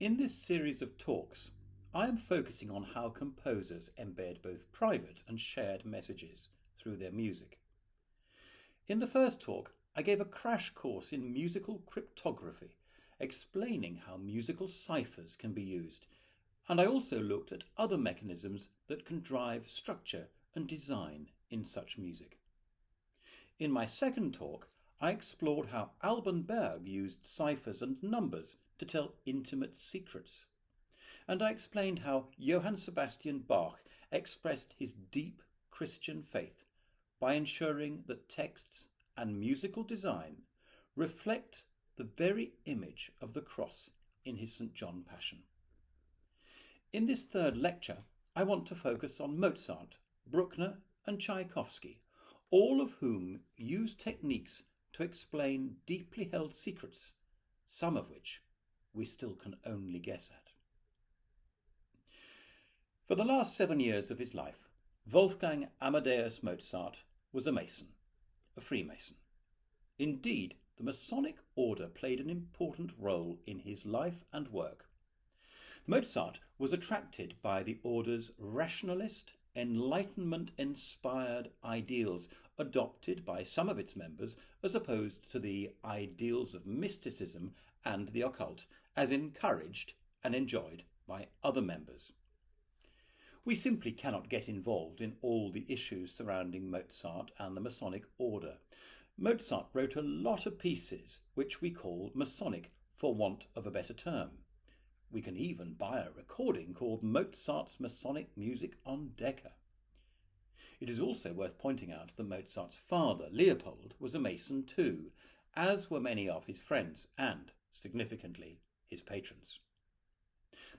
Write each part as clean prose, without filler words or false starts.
In this series of talks, I am focusing on how composers embed both private and shared messages through their music. In the first talk, I gave a crash course in musical cryptography, explaining how musical ciphers can be used, and I also looked at other mechanisms that can drive structure and design in such music. In my second talk, I explored how Alban Berg used ciphers and numbers to tell intimate secrets. And I explained how Johann Sebastian Bach expressed his deep Christian faith by ensuring that texts and musical design reflect the very image of the cross in his St. John Passion. In this third lecture, I want to focus on Mozart, Bruckner and Tchaikovsky, all of whom use techniques to explain deeply held secrets, some of which we still can only guess at. For the last 7 years of his life, Wolfgang Amadeus Mozart was a Mason, a Freemason. Indeed, the Masonic order played an important role in his life and work. Mozart was attracted by the order's rationalist, Enlightenment-inspired ideals adopted by some of its members as opposed to the ideals of mysticism and the occult as encouraged and enjoyed by other members. We simply cannot get involved in all the issues surrounding Mozart and the Masonic order. Mozart wrote a lot of pieces which we call Masonic for want of a better term. We can even buy a recording called Mozart's Masonic Music on Decca. It is also worth pointing out that Mozart's father, Leopold, was a Mason too, as were many of his friends and, significantly, his patrons.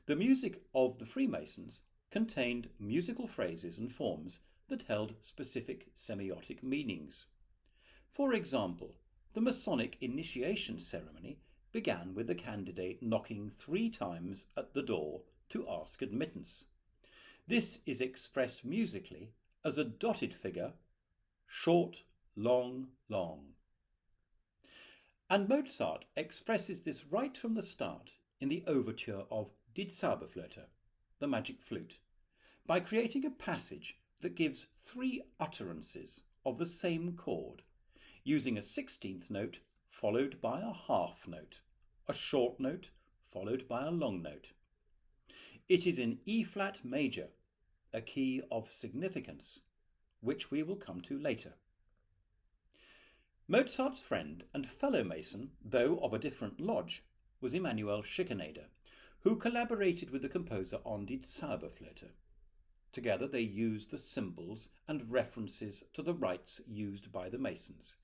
The music of the Freemasons contained musical phrases and forms that held specific semiotic meanings. For example, the Masonic initiation ceremony began with the candidate knocking 3 times at the door to ask admittance. This is expressed musically as a dotted figure, short, long, long. And Mozart expresses this right from the start in the overture of Die Zauberflöte, the magic flute, by creating a passage that gives 3 utterances of the same chord, using a 16th note followed by a half note, a short note followed by a long note. It is in E-flat major, a key of significance, which we will come to later. Mozart's friend and fellow Mason, though of a different lodge, was Emanuel Schikaneder, who collaborated with the composer on Die Zauberflöte. Together they used the symbols and references to the rites used by the Masons.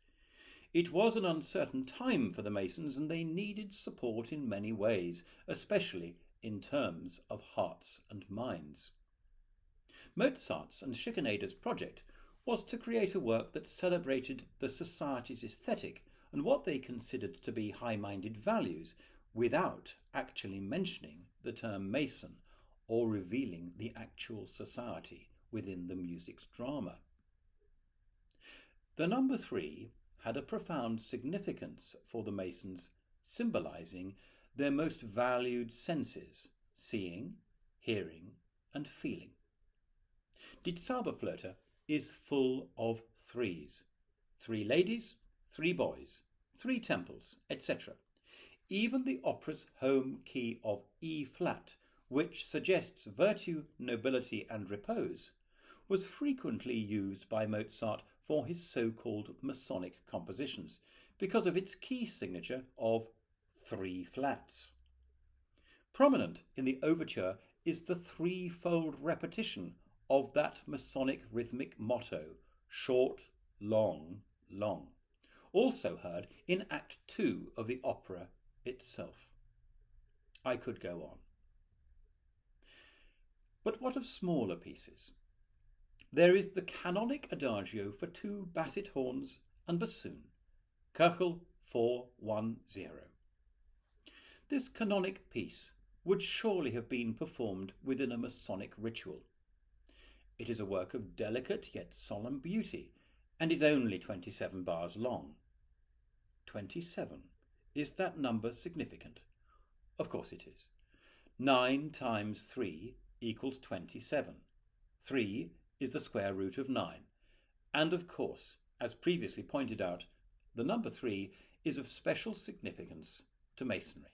It was an uncertain time for the Masons and they needed support in many ways, especially in terms of hearts and minds. Mozart's and Schikaneder's project was to create a work that celebrated the Society's aesthetic and what they considered to be high-minded values without actually mentioning the term Mason or revealing the actual society within the music's drama. The number 3 had a profound significance for the Masons, symbolizing their most valued senses, seeing, hearing and feeling. Die Zauberflöte is full of 3s. 3 ladies, 3 boys, 3 temples, etc. Even the opera's home key of E-flat, which suggests virtue, nobility and repose, was frequently used by Mozart for his so-called Masonic compositions because of its key signature of 3 flats. Prominent in the overture is the 3-fold repetition of that Masonic rhythmic motto, short, long, long, also heard in Act 2 of the opera itself. I could go on. But what of smaller pieces? There is the canonic adagio for 2 basset horns and bassoon, Köchel 410. This canonic piece would surely have been performed within a Masonic ritual. It is a work of delicate yet solemn beauty and is only 27 bars long. 27. Is that number significant? Of course it is. 9 times 3 equals 27. 3 is the square root of 9. And of course, as previously pointed out, the number 3 is of special significance to Masonry.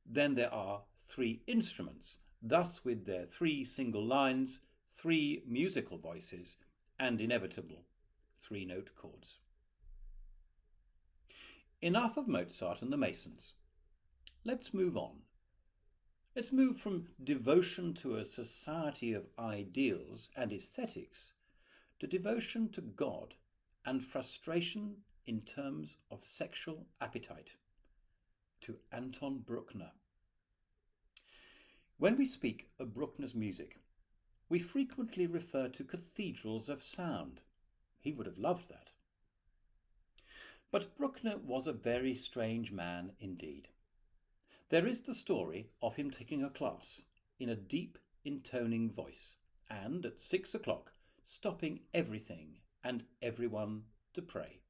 Then there are 3 instruments, thus with their 3 single lines, 3 musical voices, and inevitable 3-note chords. Enough of Mozart and the Masons. Let's move on. Let's move from devotion to a society of ideals and aesthetics to devotion to God and frustration in terms of sexual appetite, to Anton Bruckner. When we speak of Bruckner's music, we frequently refer to cathedrals of sound. He would have loved that. But Bruckner was a very strange man indeed. There is the story of him taking a class in a deep intoning voice and at 6 o'clock stopping everything and everyone to pray.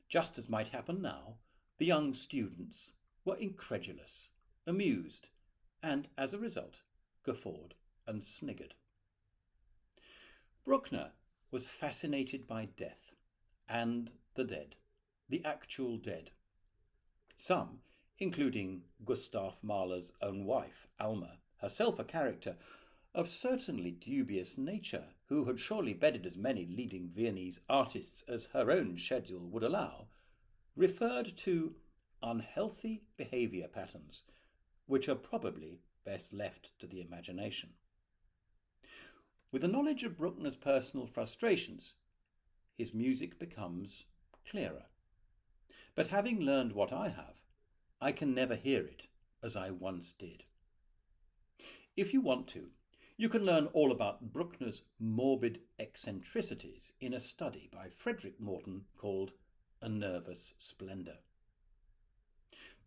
Just as might happen now, the young students were incredulous, amused, and as a result guffawed and sniggered. Bruckner was fascinated by death and the dead, the actual dead. Some, including Gustav Mahler's own wife, Alma, herself a character of certainly dubious nature, who had surely bedded as many leading Viennese artists as her own schedule would allow, referred to unhealthy behaviour patterns, which are probably best left to the imagination. With the knowledge of Bruckner's personal frustrations, his music becomes clearer. But having learned what I have, I can never hear it as I once did. If you want to, you can learn all about Bruckner's morbid eccentricities in a study by Frederick Morton called A Nervous Splendour.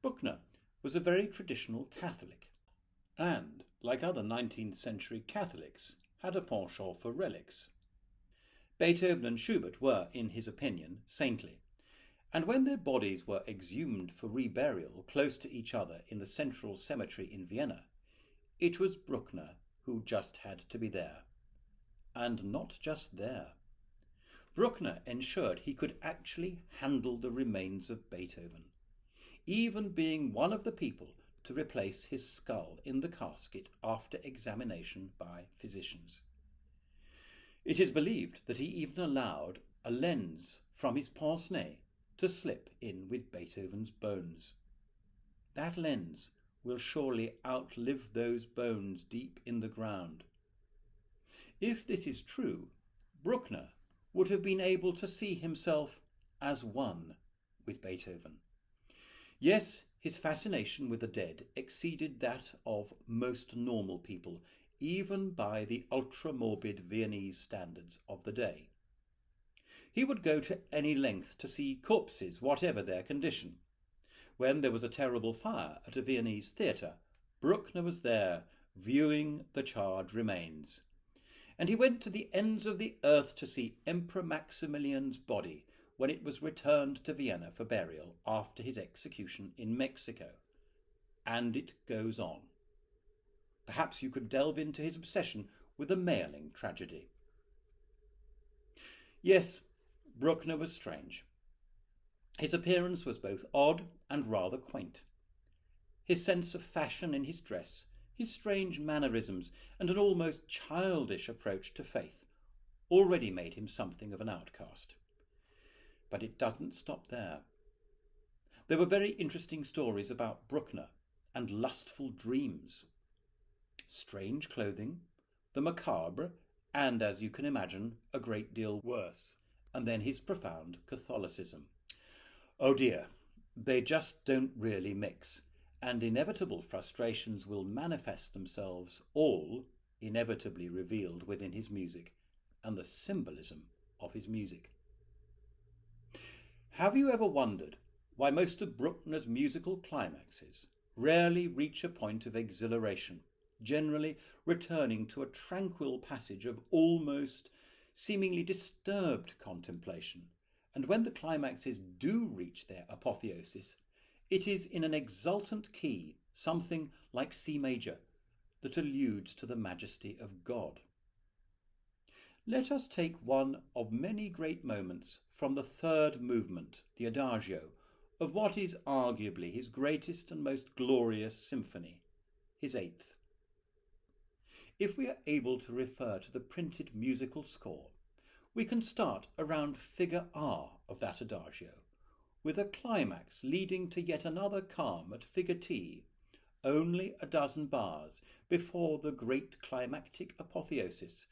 Bruckner was a very traditional Catholic and, like other 19th century Catholics, had a penchant for relics. Beethoven and Schubert were, in his opinion, saintly, and when their bodies were exhumed for reburial close to each other in the central cemetery in Vienna, it was Bruckner who just had to be there. And not just there. Bruckner ensured he could actually handle the remains of Beethoven, even being one of the people to replace his skull in the casket after examination by physicians. It is believed that he even allowed a lens from his pince-nez to slip in with Beethoven's bones. That lens will surely outlive those bones deep in the ground. If this is true, Bruckner would have been able to see himself as one with Beethoven. Yes, his fascination with the dead exceeded that of most normal people, even by the ultra-morbid Viennese standards of the day. He would go to any length to see corpses, whatever their condition. When there was a terrible fire at a Viennese theatre, Bruckner was there, viewing the charred remains. And he went to the ends of the earth to see Emperor Maximilian's body when it was returned to Vienna for burial after his execution in Mexico. And it goes on. Perhaps you could delve into his obsession with the Mayerling tragedy. Yes, Bruckner was strange. His appearance was both odd and rather quaint. His sense of fashion in his dress, his strange mannerisms, and an almost childish approach to faith already made him something of an outcast. But it doesn't stop there. There were very interesting stories about Bruckner and lustful dreams, strange clothing, the macabre, and, as you can imagine, a great deal worse, and then his profound Catholicism. Oh dear, they just don't really mix, and inevitable frustrations will manifest themselves, all inevitably revealed within his music and the symbolism of his music. Have you ever wondered why most of Bruckner's musical climaxes rarely reach a point of exhilaration, generally returning to a tranquil passage of almost seemingly disturbed contemplation, and when the climaxes do reach their apotheosis, It is in an exultant key, something like C major, that alludes to the majesty of God. Let us take one of many great moments from the third movement, the Adagio, of what is arguably his greatest and most glorious symphony, his eighth. If we are able to refer to the printed musical score, we can start around figure R of that Adagio, with a climax leading to yet another calm at figure T, only a dozen bars before the great climactic apotheosis,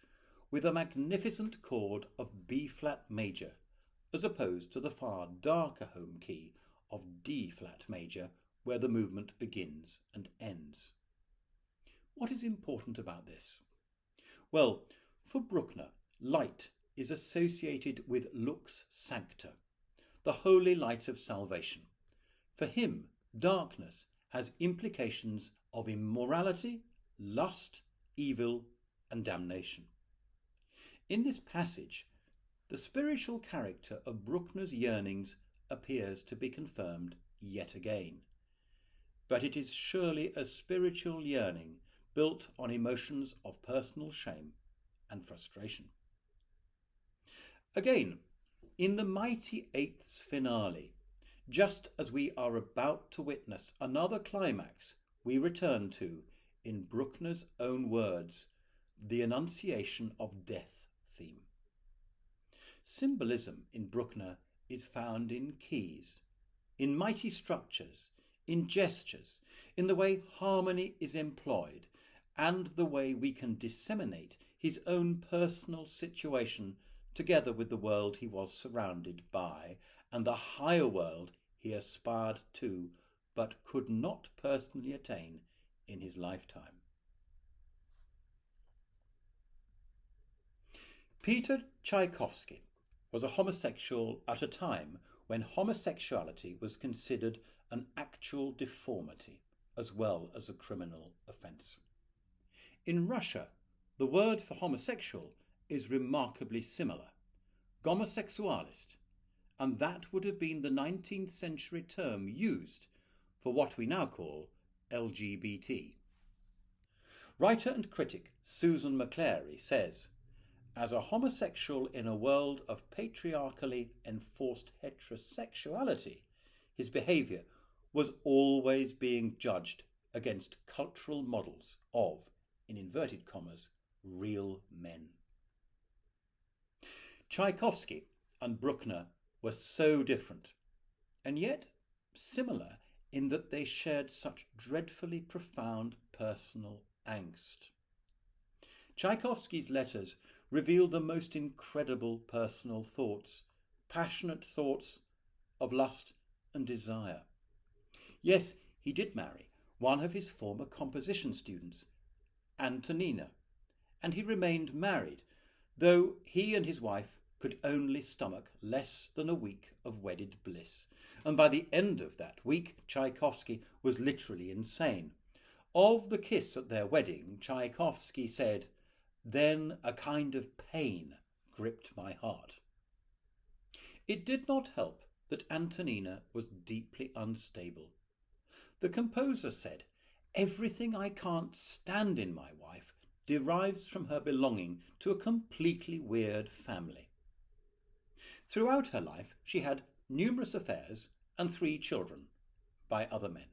with a magnificent chord of B-flat major, as opposed to the far darker home key of D-flat major, where the movement begins and ends. What is important about this? Well, for Bruckner, light is associated with lux sancta, the holy light of salvation. For him, darkness has implications of immorality, lust, evil, and damnation. In this passage, the spiritual character of Bruckner's yearnings appears to be confirmed yet again. But it is surely a spiritual yearning built on emotions of personal shame and frustration. Again, in the mighty eighth's finale, just as we are about to witness another climax, we return to, in Bruckner's own words, the Annunciation of Death theme. Symbolism in Bruckner is found in keys, in mighty structures, in gestures, in the way harmony is employed, and the way we can disseminate his own personal situation together with the world he was surrounded by and the higher world he aspired to but could not personally attain in his lifetime. Pytor Tchaikovsky was a homosexual at a time when homosexuality was considered an actual deformity as well as a criminal offence. In Russia, the word for homosexual is remarkably similar, gomosexualist, and that would have been the 19th century term used for what we now call LGBT. Writer and critic Susan McClary says, "As a homosexual in a world of patriarchally enforced heterosexuality, his behaviour was always being judged against cultural models of, in inverted commas, real men." Tchaikovsky and Bruckner were so different, and yet similar in that they shared such dreadfully profound personal angst. Tchaikovsky's letters reveal the most incredible personal thoughts, passionate thoughts of lust and desire. Yes, he did marry one of his former composition students, Antonina, and he remained married, though he and his wife could only stomach less than a week of wedded bliss, and by the end of that week Tchaikovsky was literally insane. Of the kiss at their wedding, Tchaikovsky said, "Then a kind of pain gripped my heart." It did not help that Antonina was deeply unstable. The composer said, "Everything I can't stand in my wife derives from her belonging to a completely weird family." Throughout her life, she had numerous affairs and 3 children by other men.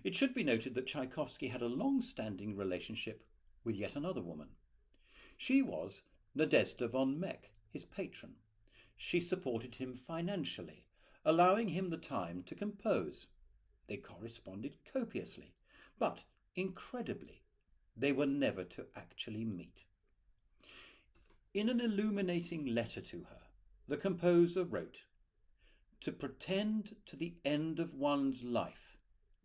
It should be noted that Tchaikovsky had a long-standing relationship with yet another woman. She was Nadezhda von Meck, his patron. She supported him financially, allowing him the time to compose. They corresponded copiously, but incredibly, they were never to actually meet. In an illuminating letter to her, the composer wrote, "To pretend to the end of one's life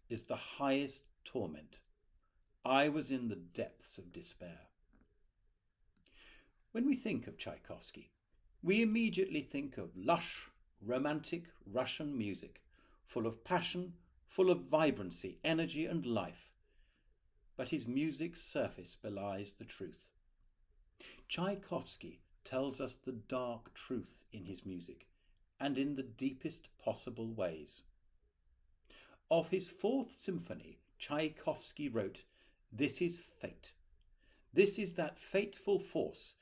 is the highest torment. I was in the depths of despair." When we think of Tchaikovsky, we immediately think of lush, romantic Russian music, full of passion, full of vibrancy, energy and life. But his music's surface belies the truth. Tchaikovsky tells us the dark truth in his music, and in the deepest possible ways. Of his Fourth Symphony, Tchaikovsky wrote, "This is fate. This is that fateful force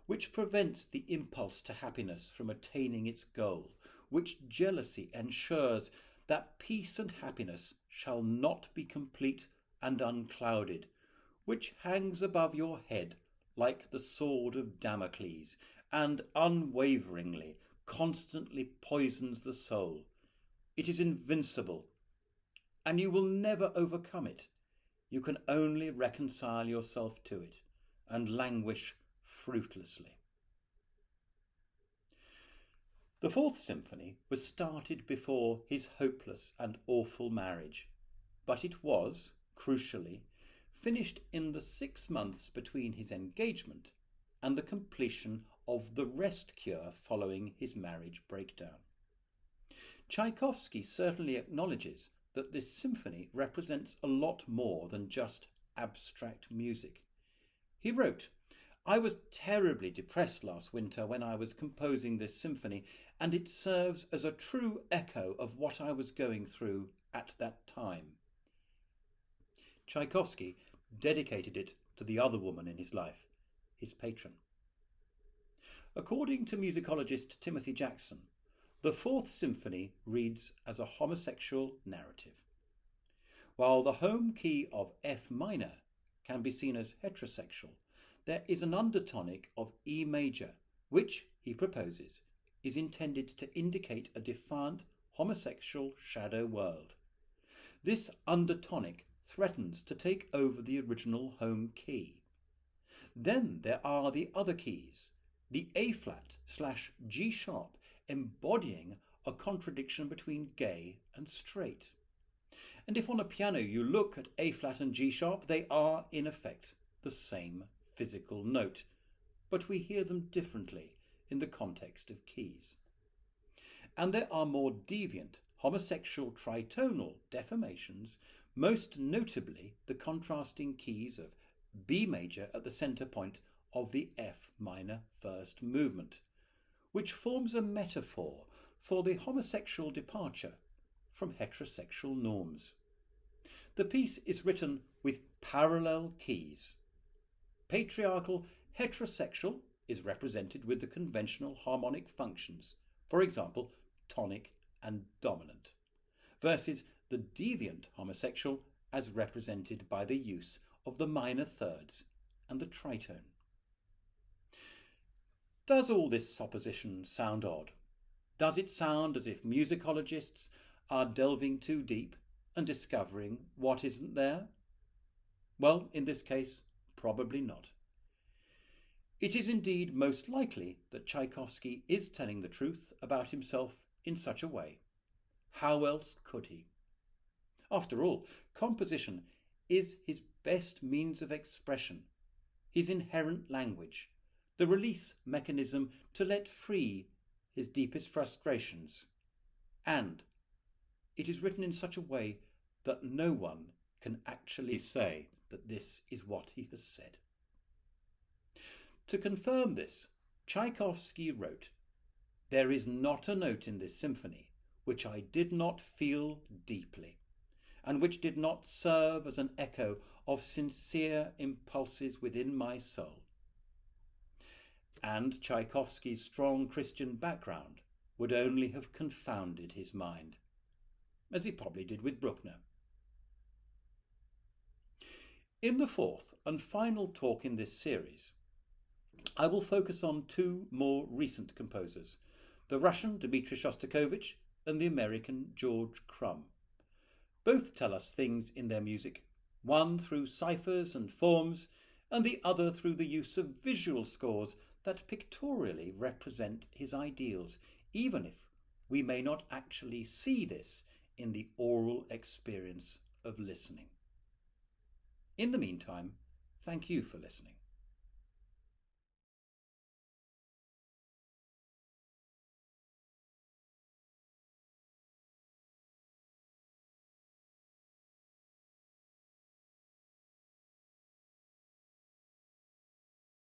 which prevents the impulse to happiness from attaining its goal, which jealousy ensures that peace and happiness shall not be complete and unclouded, which hangs above your head like the sword of Damocles, and unwaveringly, constantly poisons the soul. It is invincible, and you will never overcome it. You can only reconcile yourself to it and languish fruitlessly." The Fourth Symphony was started before his hopeless and awful marriage, but it was, crucially, finished in the 6 months between his engagement and the completion of the rest cure following his marriage breakdown. Tchaikovsky certainly acknowledges that this symphony represents a lot more than just abstract music. He wrote, "I was terribly depressed last winter when I was composing this symphony, and it serves as a true echo of what I was going through at that time." Tchaikovsky dedicated it to the other woman in his life, his patron. According to musicologist Timothy Jackson, the Fourth Symphony reads as a homosexual narrative. While the home key of F minor can be seen as heterosexual, there is an undertonic of E major, which, he proposes, is intended to indicate a defiant homosexual shadow world. This undertonic threatens to take over the original home key. Then there are the other keys, the A-flat/G sharp, embodying a contradiction between gay and straight. And if on a piano you look at A-flat and G sharp, they are in effect the same physical note, but we hear them differently in the context of keys. And there are more deviant homosexual tritonal deformations, most notably the contrasting keys of B major at the centre point of the F minor first movement, which forms a metaphor for the homosexual departure from heterosexual norms. The piece is written with parallel keys. Patriarchal heterosexual is represented with the conventional harmonic functions, for example, tonic and dominant, versus the deviant homosexual as represented by the use of the minor thirds and the tritone. Does all this supposition sound odd? Does it sound as if musicologists are delving too deep and discovering what isn't there? Well, in this case, probably not. It is indeed most likely that Tchaikovsky is telling the truth about himself in such a way. How else could he? After all, composition is his best means of expression, his inherent language, the release mechanism to let free his deepest frustrations. And it is written in such a way that no one can actually say that this is what he has said. To confirm this, Tchaikovsky wrote, "There is not a note in this symphony which I did not feel deeply, and which did not serve as an echo of sincere impulses within my soul." And Tchaikovsky's strong Christian background would only have confounded his mind, as he probably did with Bruckner. In the fourth and final talk in this series, I will focus on two more recent composers, the Russian Dmitri Shostakovich and the American George Crumb. Both tell us things in their music, one through ciphers and forms, and the other through the use of visual scores that pictorially represent his ideals, even if we may not actually see this in the oral experience of listening. In the meantime, thank you for listening.